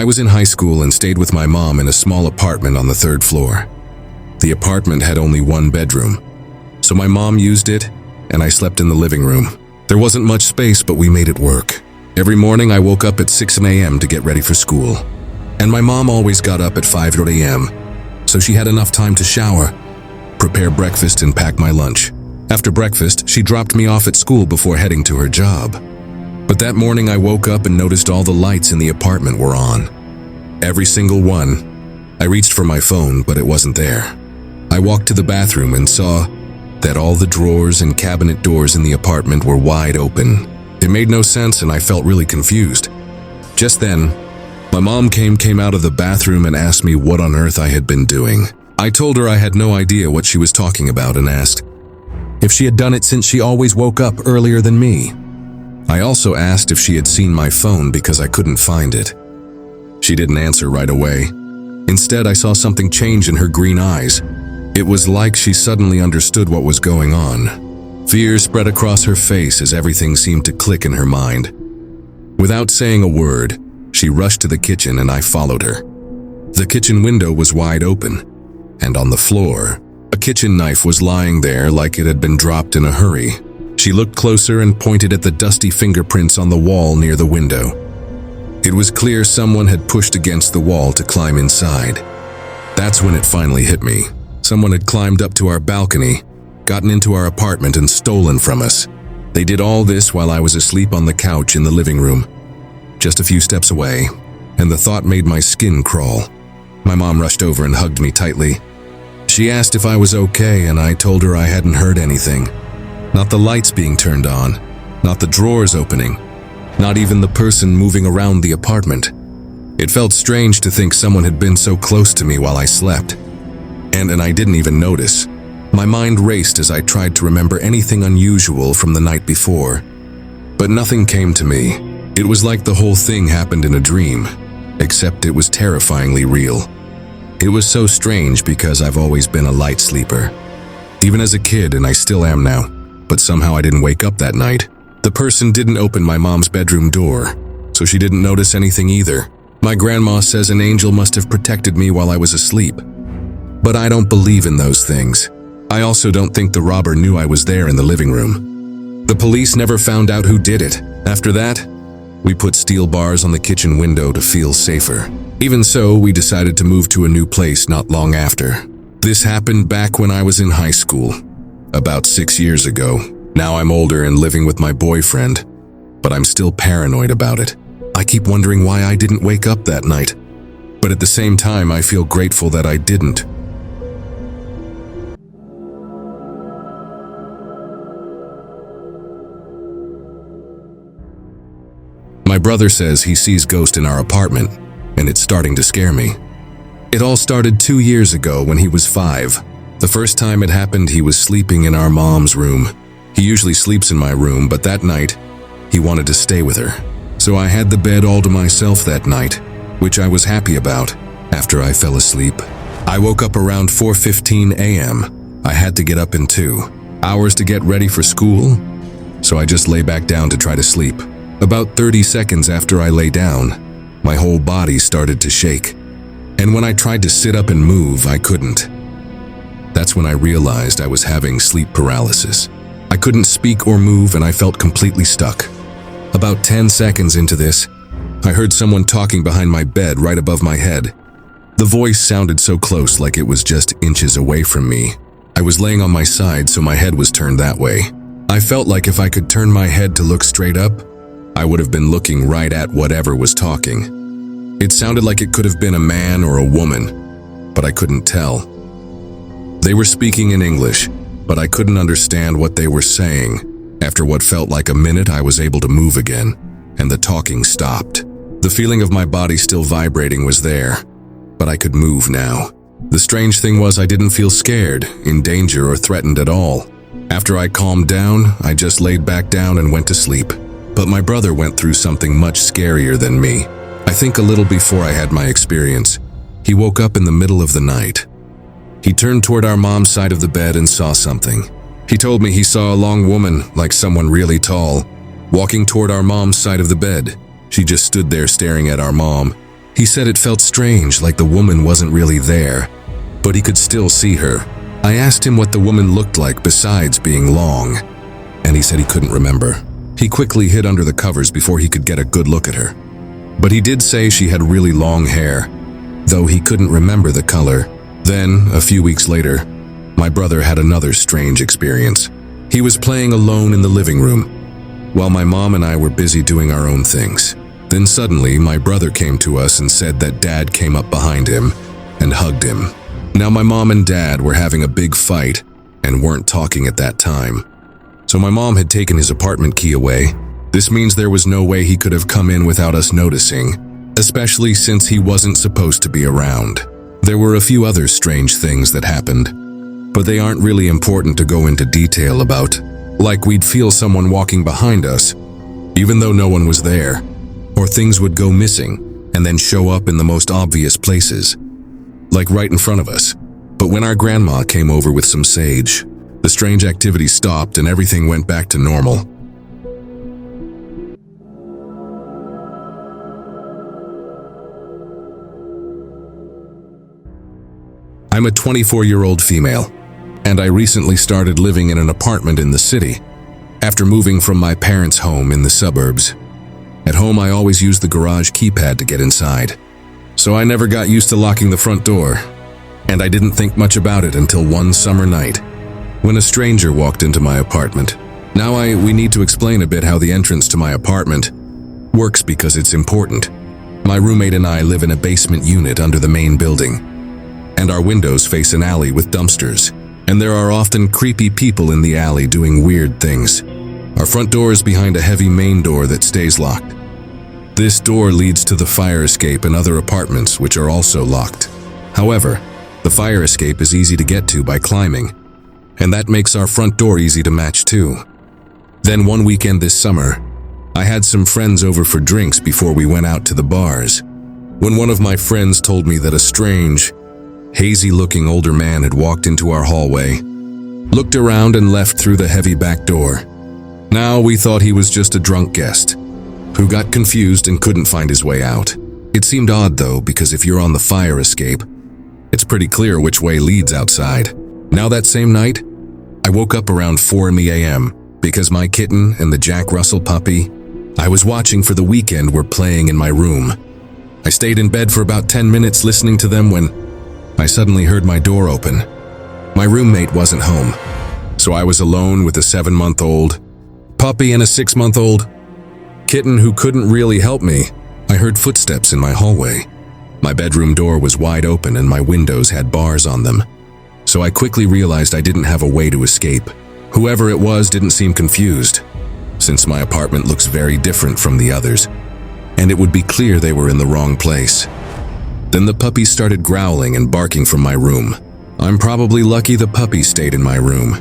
I was in high school and stayed with my mom in a small apartment on the 3rd floor. The apartment had only one bedroom, so my mom used it and I slept in the living room. There wasn't much space, but we made it work. Every morning I woke up at 6 a.m. to get ready for school, and my mom always got up at 5 a.m., so she had enough time to shower, prepare breakfast, and pack my lunch. After breakfast, she dropped me off at school before heading to her job. But that morning I woke up and noticed all the lights in the apartment were on. Every single one. I reached for my phone, but it wasn't there. I walked to the bathroom and saw that all the drawers and cabinet doors in the apartment were wide open. It made no sense and I felt really confused. Just then, my mom came out of the bathroom and asked me what on earth I had been doing. I told her I had no idea what she was talking about and asked if she had done it since she always woke up earlier than me. I also asked if she had seen my phone because I couldn't find it. She didn't answer right away. Instead, I saw something change in her green eyes. It was like she suddenly understood what was going on. Fear spread across her face as everything seemed to click in her mind. Without saying a word, she rushed to the kitchen and I followed her. The kitchen window was wide open, and on the floor, a kitchen knife was lying there like it had been dropped in a hurry. She looked closer and pointed at the dusty fingerprints on the wall near the window. It was clear someone had pushed against the wall to climb inside. That's when it finally hit me. Someone had climbed up to our balcony, gotten into our apartment, and stolen from us. They did all this while I was asleep on the couch in the living room, just a few steps away, and the thought made my skin crawl. My mom rushed over and hugged me tightly. She asked if I was okay, and I told her I hadn't heard anything. Not the lights being turned on, not the drawers opening, not even the person moving around the apartment. It felt strange to think someone had been so close to me while I slept. And I didn't even notice. My mind raced as I tried to remember anything unusual from the night before. But nothing came to me. It was like the whole thing happened in a dream, except it was terrifyingly real. It was so strange because I've always been a light sleeper. Even as a kid, and I still am now. But somehow I didn't wake up that night. The person didn't open my mom's bedroom door, so she didn't notice anything either. My grandma says an angel must have protected me while I was asleep. But I don't believe in those things. I also don't think the robber knew I was there in the living room. The police never found out who did it. After that, we put steel bars on the kitchen window to feel safer. Even so, we decided to move to a new place not long after. This happened back when I was in high school, about 6 years ago. Now I'm older and living with my boyfriend, but I'm still paranoid about it. I keep wondering why I didn't wake up that night, but at the same time I feel grateful that I didn't. My brother says he sees ghosts in our apartment, and it's starting to scare me. It all started 2 years ago when he was 5. The first time it happened, he was sleeping in our mom's room. He usually sleeps in my room, but that night, he wanted to stay with her. So I had the bed all to myself that night, which I was happy about. After I fell asleep, I woke up around 4:15 a.m. I had to get up in 2 hours to get ready for school, so I just lay back down to try to sleep. About 30 seconds after I lay down, my whole body started to shake. And when I tried to sit up and move, I couldn't. That's when I realized I was having sleep paralysis. I couldn't speak or move and I felt completely stuck. About 10 seconds into this, I heard someone talking behind my bed right above my head. The voice sounded so close, like it was just inches away from me. I was laying on my side, so my head was turned that way. I felt like if I could turn my head to look straight up, I would have been looking right at whatever was talking. It sounded like it could have been a man or a woman, but I couldn't tell. They were speaking in English, but I couldn't understand what they were saying. After what felt like a minute, I was able to move again, and the talking stopped. The feeling of my body still vibrating was there, but I could move now. The strange thing was I didn't feel scared, in danger, or threatened at all. After I calmed down, I just laid back down and went to sleep. But my brother went through something much scarier than me. I think a little before I had my experience, he woke up in the middle of the night. He turned toward our mom's side of the bed and saw something. He told me he saw a long woman, like someone really tall, walking toward our mom's side of the bed. She just stood there staring at our mom, He said it felt strange, like the woman wasn't really there, but he could still see her. I asked him what the woman looked like besides being long, and he said he couldn't remember. He quickly hid under the covers before he could get a good look at her. But he did say she had really long hair, though he couldn't remember the color. Then, a few weeks later, my brother had another strange experience. He was playing alone in the living room, while my mom and I were busy doing our own things. Then suddenly, my brother came to us and said that Dad came up behind him and hugged him. Now, my mom and Dad were having a big fight and weren't talking at that time. So my mom had taken his apartment key away. This means there was no way he could have come in without us noticing, especially since he wasn't supposed to be around. There were a few other strange things that happened, but they aren't really important to go into detail about. Like we'd feel someone walking behind us, even though no one was there, or things would go missing and then show up in the most obvious places, like right in front of us. But when our grandma came over with some sage, the strange activity stopped and everything went back to normal. I'm a 24-year-old female, and I recently started living in an apartment in the city after moving from my parents' home in the suburbs. At home, I always used the garage keypad to get inside, so I never got used to locking the front door, and I didn't think much about it until one summer night when a stranger walked into my apartment. Now we need to explain a bit how the entrance to my apartment works because it's important. My roommate and I live in a basement unit under the main building, and our windows face an alley with dumpsters, and there are often creepy people in the alley doing weird things. Our front door is behind a heavy main door that stays locked. This door leads to the fire escape and other apartments, which are also locked. However, the fire escape is easy to get to by climbing, and that makes our front door easy to match too. Then one weekend this summer, I had some friends over for drinks before we went out to the bars, when one of my friends told me that a strange, hazy-looking older man had walked into our hallway, looked around and left through the heavy back door. Now we thought he was just a drunk guest who got confused and couldn't find his way out. It seemed odd though, because if you're on the fire escape, it's pretty clear which way leads outside. Now that same night, I woke up around 4 a.m. because my kitten and the Jack Russell puppy I was watching for the weekend were playing in my room. I stayed in bed for about 10 minutes listening to them when I suddenly heard my door open. My roommate wasn't home, so I was alone with a 7-month-old puppy and a 6-month-old kitten who couldn't really help me. I heard footsteps in my hallway. My bedroom door was wide open and my windows had bars on them, so I quickly realized I didn't have a way to escape. Whoever it was didn't seem confused, since my apartment looks very different from the others, and it would be clear they were in the wrong place. Then the puppy started growling and barking from my room. I'm probably lucky the puppy stayed in my room.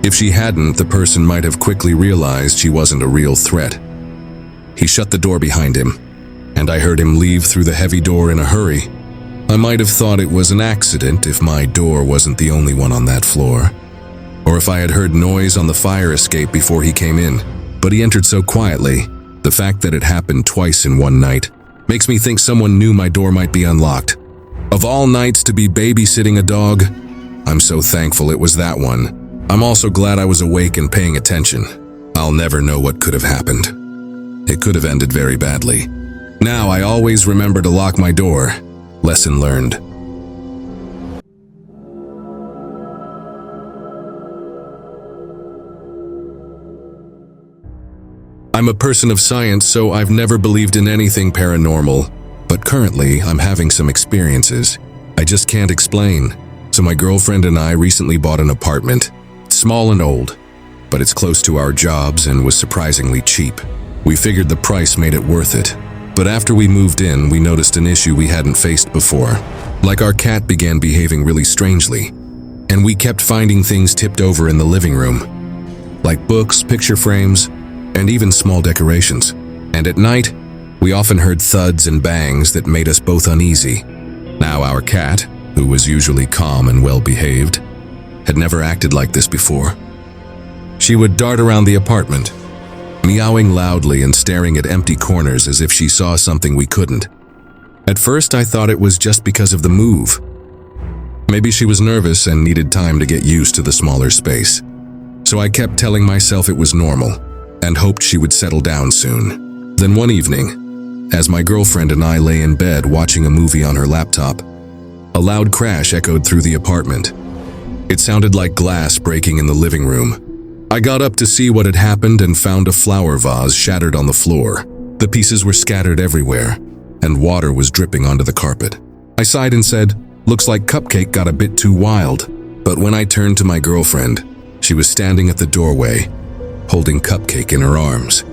If she hadn't, the person might have quickly realized she wasn't a real threat. He shut the door behind him, and I heard him leave through the heavy door in a hurry. I might have thought it was an accident if my door wasn't the only one on that floor, or if I had heard noise on the fire escape before he came in. But he entered so quietly. The fact that it happened twice in one night makes me think someone knew my door might be unlocked. Of all nights to be babysitting a dog, I'm so thankful it was that one. I'm also glad I was awake and paying attention. I'll never know what could have happened. It could have ended very badly. Now I always remember to lock my door. Lesson learned. I'm a person of science, so I've never believed in anything paranormal, but currently I'm having some experiences I just can't explain. So my girlfriend and I recently bought an apartment. It's small and old, but it's close to our jobs and was surprisingly cheap. We figured the price made it worth it. But after we moved in, we noticed an issue we hadn't faced before. Like our cat began behaving really strangely, and we kept finding things tipped over in the living room, like books, picture frames, and even small decorations. And at night, we often heard thuds and bangs that made us both uneasy. Now our cat, who was usually calm and well-behaved, had never acted like this before. She would dart around the apartment, meowing loudly and staring at empty corners as if she saw something we couldn't. At first, I thought it was just because of the move. Maybe she was nervous and needed time to get used to the smaller space. So I kept telling myself it was normal and hoped she would settle down soon. Then one evening, as my girlfriend and I lay in bed watching a movie on her laptop, a loud crash echoed through the apartment. It sounded like glass breaking in the living room. I got up to see what had happened and found a flower vase shattered on the floor. The pieces were scattered everywhere, and water was dripping onto the carpet. I sighed and said, "Looks like Cupcake got a bit too wild." But when I turned to my girlfriend, she was standing at the doorway, holding Cupcake in her arms.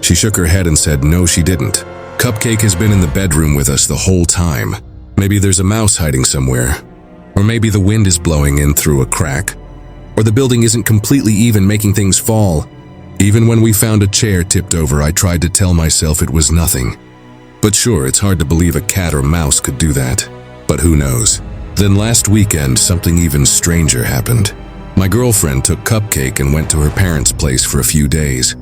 She shook her head and said, "No, she didn't. Cupcake has been in the bedroom with us the whole time. Maybe there's a mouse hiding somewhere. Or maybe the wind is blowing in through a crack. Or the building isn't completely even, making things fall." Even when we found a chair tipped over, I tried to tell myself it was nothing. But sure, it's hard to believe a cat or mouse could do that. But who knows? Then last weekend, something even stranger happened. My girlfriend took Cupcake and went to her parents' place for a few days.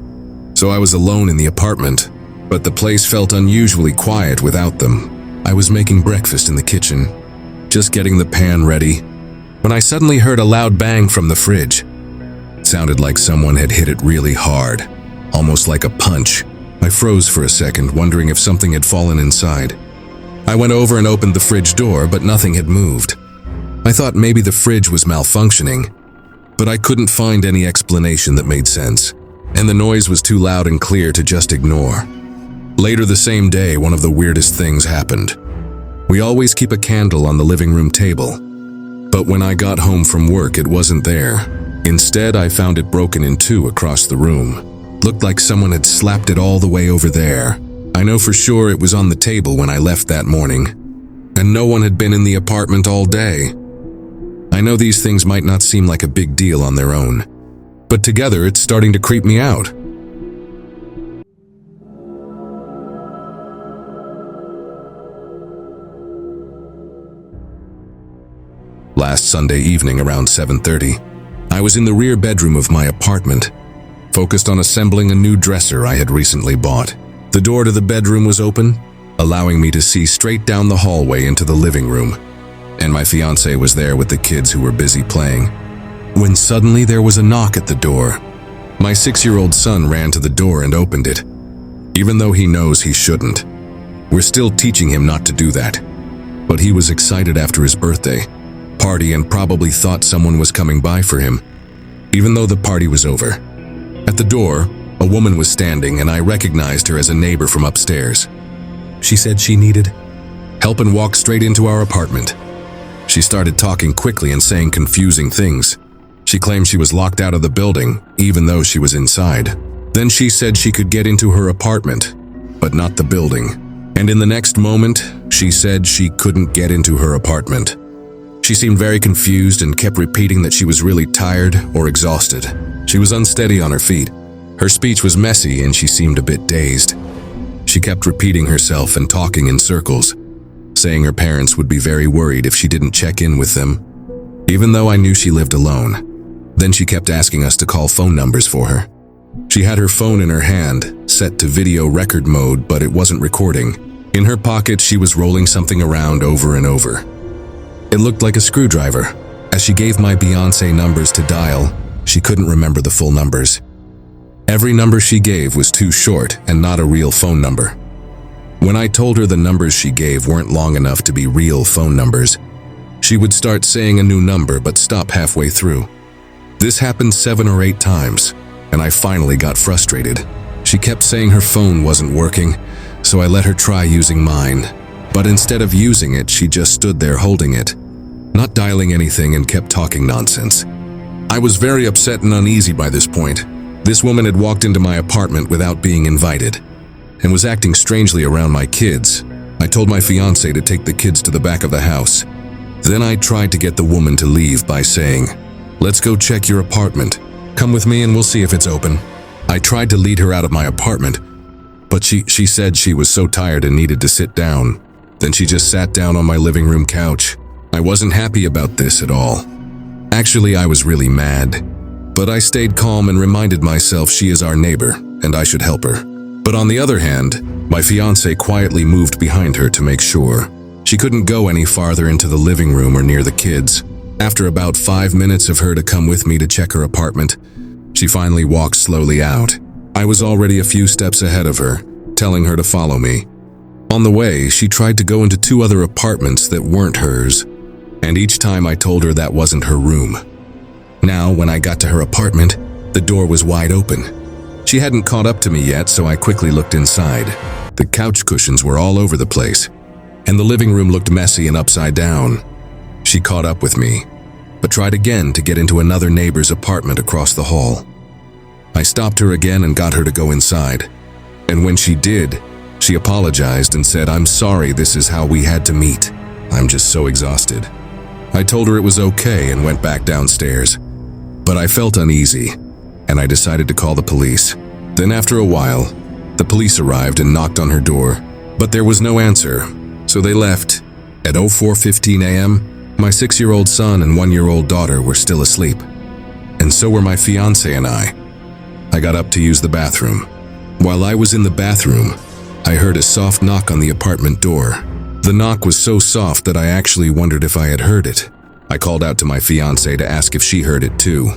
So I was alone in the apartment, but the place felt unusually quiet without them. I was making breakfast in the kitchen, just getting the pan ready, when I suddenly heard a loud bang from the fridge. It sounded like someone had hit it really hard, almost like a punch. I froze for a second, wondering if something had fallen inside. I went over and opened the fridge door, but nothing had moved. I thought maybe the fridge was malfunctioning, but I couldn't find any explanation that made sense, and the noise was too loud and clear to just ignore. Later the same day, one of the weirdest things happened. We always keep a candle on the living room table, but when I got home from work, it wasn't there. Instead, I found it broken in two across the room. Looked like someone had slapped it all the way over there. I know for sure it was on the table when I left that morning, and no one had been in the apartment all day. I know these things might not seem like a big deal on their own, but together it's starting to creep me out. Last Sunday evening around 7:30, I was in the rear bedroom of my apartment, focused on assembling a new dresser I had recently bought. The door to the bedroom was open, allowing me to see straight down the hallway into the living room, and my fiancé was there with the kids who were busy playing. When suddenly there was a knock at the door. My 6-year-old son ran to the door and opened it, even though he knows he shouldn't. We're still teaching him not to do that, but he was excited after his birthday party and probably thought someone was coming by for him, even though the party was over. At the door, a woman was standing, and I recognized her as a neighbor from upstairs. She said she needed help and walked straight into our apartment. She started talking quickly and saying confusing things. She claimed she was locked out of the building, even though she was inside. Then she said she could get into her apartment, but not the building. And in the next moment, she said she couldn't get into her apartment. She seemed very confused and kept repeating that she was really tired or exhausted. She was unsteady on her feet. Her speech was messy and she seemed a bit dazed. She kept repeating herself and talking in circles, saying her parents would be very worried if she didn't check in with them, even though I knew she lived alone. Then she kept asking us to call phone numbers for her. She had her phone in her hand, set to video record mode, but it wasn't recording. In her pocket, she was rolling something around over and over. It looked like a screwdriver. As she gave my Beyoncé numbers to dial, she couldn't remember the full numbers. Every number she gave was too short and not a real phone number. When I told her the numbers she gave weren't long enough to be real phone numbers, she would start saying a new number but stop halfway through. This happened 7 or 8 times, and I finally got frustrated. She kept saying her phone wasn't working, so I let her try using mine. But instead of using it, she just stood there holding it, not dialing anything, and kept talking nonsense. I was very upset and uneasy by this point. This woman had walked into my apartment without being invited and was acting strangely around my kids. I told my fiancé to take the kids to the back of the house. Then I tried to get the woman to leave by saying, "Let's go check your apartment. Come with me and we'll see if it's open." I tried to lead her out of my apartment, but she said she was so tired and needed to sit down. Then she just sat down on my living room couch. I wasn't happy about this at all. Actually, I was really mad. But I stayed calm and reminded myself she is our neighbor and I should help her. But on the other hand, My fiance quietly moved behind her to make sure. She couldn't go any farther into the living room or near the kids. After about 5 minutes of her to come with me to check her apartment, she finally walked slowly out. I was already a few steps ahead of her, telling her to follow me. On the way, she tried to go into 2 other apartments that weren't hers, and each time I told her that wasn't her room. Now, when I got to her apartment, the door was wide open. She hadn't caught up to me yet, so I quickly looked inside. The couch cushions were all over the place, and the living room looked messy and upside down. She caught up with me, but tried again to get into another neighbor's apartment across the hall. I stopped her again and got her to go inside, and when she did, she apologized and said, "I'm sorry, this is how we had to meet. I'm just so exhausted." I told her it was okay and went back downstairs, but I felt uneasy, and I decided to call the police. Then after a while, the police arrived and knocked on her door, but there was no answer, so they left. At 04:15 a.m., my 6-year-old son and 1-year-old daughter were still asleep, and so were my fiance and I. I got up to use the bathroom. While I was in the bathroom, I heard a soft knock on the apartment door. The knock was so soft that I actually wondered if I had heard it. I called out to my fiance to ask if she heard it too.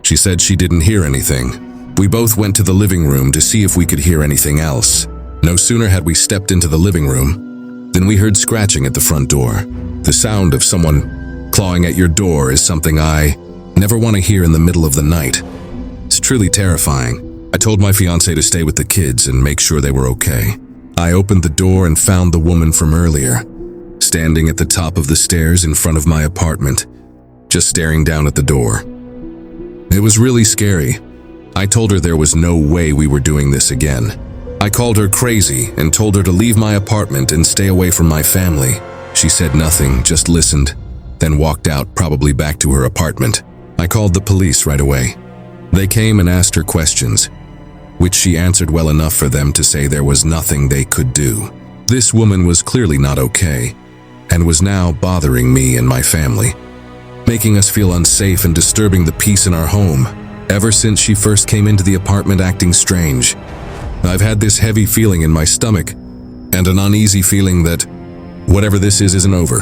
She said she didn't hear anything. We both went to the living room to see if we could hear anything else. No sooner had we stepped into the living room than we heard scratching at the front door. The sound of someone clawing at your door is something I never want to hear in the middle of the night. It's truly terrifying. I told my fiance to stay with the kids and make sure they were okay. I opened the door and found the woman from earlier, standing at the top of the stairs in front of my apartment, just staring down at the door. It was really scary. I told her there was no way we were doing this again. I called her crazy and told her to leave my apartment and stay away from my family. She said nothing, just listened, then walked out, probably back to her apartment. I called the police right away. They came and asked her questions, which she answered well enough for them to say there was nothing they could do. This woman was clearly not okay, and was now bothering me and my family, making us feel unsafe and disturbing the peace in our home. Ever since she first came into the apartment acting strange, I've had this heavy feeling in my stomach and an uneasy feeling that whatever this is isn't over.